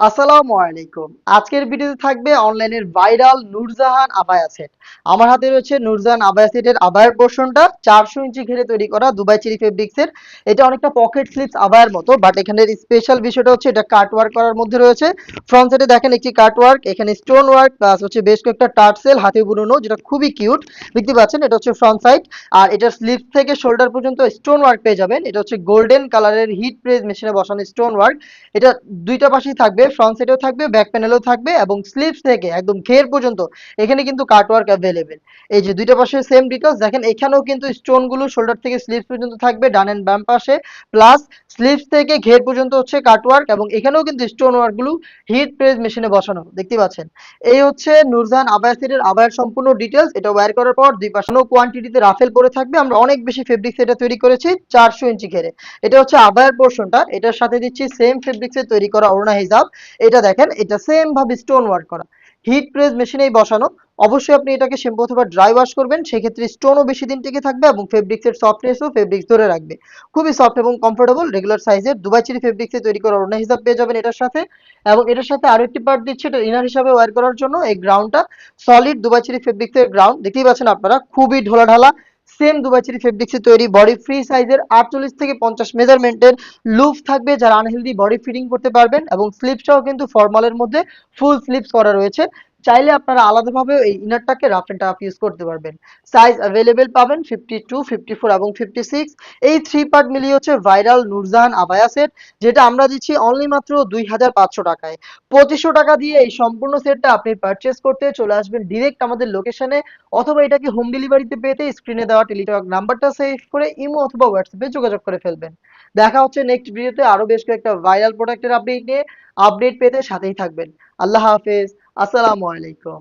আসসালামু আলাইকুম। আজকের ভিডিওতে থাকবে অনলাইনের ভাইরাল নূরজাহান আবায়া সেট। আমার হাতে রয়েছে নূরজাহান আবায়া সেটের আবায়ার পোরশনটা 400 ইঞ্চি ঘিরে তৈরি করা দুবাই চেরি ফেব্রিক্সের। এটা অনেকটা পকেট স্লিপস আবায়ার মতো, বাট এখানের স্পেশাল বিষয়টা হচ্ছে এটা কাট ওয়ার্ক করার মধ্যে রয়েছে। ফ্রন্ট সাইডে দেখেন একটি কাট ওয়ার্ক, এখানে স্টোন ওয়ার্ক প্লাস হচ্ছে বেশ কয়েকটা টার্সেল হাতে বুননো, যেটা খুবই কিউট। দেখতে পাচ্ছেন এটা হচ্ছে ফ্রন্ট সাইড। আর এটার স্লিভস থেকে শোল্ডার পর্যন্ত স্টোন ওয়ার্ক পেয়ে যাবেন। এটা হচ্ছে গোল্ডেন কালারের হিট প্রেস মেশিনে বসানো স্টোন ওয়ার্ক। এটা দুইটা পাশেই থাকবে, ফ্রন্ট সাইডেও থাকবে, ব্যাক প্যানেলেও থাকবে, এবং স্লিভস থেকে একদম ঘের পর্যন্ত এখানে কিন্তু কাটওয়ার্ক অ্যাভেলেবেল। এই যে দুইটা পাশে সেম ডিটেলস দেখেন, এখানেও কিন্তু স্টোন গুলো শোল্ডার থেকে স্লিভস পর্যন্ত থাকবে ডান এন্ড বাম পাশে, প্লাস স্লিভস থেকে ঘের পর্যন্ত হচ্ছে কাটওয়ার্ক, এবং এখানেও কিন্তু স্টোন ওয়ার্ক গুলো হিট প্রেস মেশিনে বসানো দেখতে পাচ্ছেন। এই হচ্ছে নূরজাহান আবায়া সেটের আবায়ার সম্পূর্ণ ডিটেলস। এটা ওয়্যার করার পর দুই পাশে কোয়ান্টিটিতে রাফেল পরে থাকবে। আমরা অনেক বেশি ফেব্রিক্স এটা তৈরি করেছি 400 ইঞ্চি ঘেরে। এটা হচ্ছে আবায়ার পোর্শনটা, এটার সাথে দিচ্ছি সেম ফেব্রিক্সে তৈরি করা ওড়না হিজাব। এটা দেখেন, এটা সেম ভাবে স্টোন ওয়ার্ক করা, হিট প্রেস মেশিনেই বসানো। অবশ্যই আপনি এটাকে শ্যাম্পু অথবা ড্রাই ওয়াশ করবেন, সেক্ষেত্রে স্টোনও বেশি দিন টিকে থাকবে এবং ফেব্রিক্সের সফটনেসও ফেব্রিক্স ধরে রাখবে। খুবই সফট এবং কমফোর্টেবল রেগুলার সাইজের দুবাই চেরি ফেব্রিক্সে তৈরি করা ওড়না হিজাব পেয়ে যাবেন এটার সাথে। এবং এটার সাথে আরো একটি পার্ট দিচ্ছে, এটা ইনার হিসাবে ওয়্যার করার জন্য। এই গ্রাউন্ডটা সলিড দুবাই চেরি ফেব্রিক্সের গ্রাউন্ড, দেখতেই পাচ্ছেন আপনারা, খুবই ঢোলাঢালা। সেম দুবাই চেরি ফেব্রিক্সে তৈরি বডি ফ্রি সাইজের 48 থেকে 50 মেজারমেন্টের লুপ থাকবে, যারা আনহেলদি বডি ফিটিং করতে পারবেন। এবং স্লিপসটাও কিন্তু ফর্মালের মধ্যে ফুল স্লিপস করা রয়েছে। চাইলে আপনারা আলাদাভাবে এই ইনারটাকে রাফ এন্ড টাফ ইউজ করতে পারবেন। সাইজ অ্যাভেলেবেল পাবেন 52, 54 এবং 56। এই থ্রি পার্ট মিলিয়ে হচ্ছে ভাইরাল নূরজাহান আবায়া সেট, যেটা আমরা দিচ্ছি অনলি মাত্র 2500 টাকায়। 2500 টাকা দিয়ে এই সম্পূর্ণ সেটটা আপনি পারচেস করতে চলে আসবেন ডিরেক্ট আমাদের লোকেশনে, অথবা এটাকে হোম ডেলিভারিতে পেতে স্ক্রিনে দেওয়া টেলিটক নাম্বারটা সেভ করে ইমো অথবা হোয়াটসঅ্যাপে যোগাযোগ করে ফেলবেন। দেখা হচ্ছে নেক্সট ভিডিওতে আরো বেশ কয়েকটা ভাইরাল প্রোডাক্টের আপডেট নিয়ে। আপডেট পেতে সাথেই থাকবেন। আল্লাহ হাফেজ। আসসালামু আলাইকুম।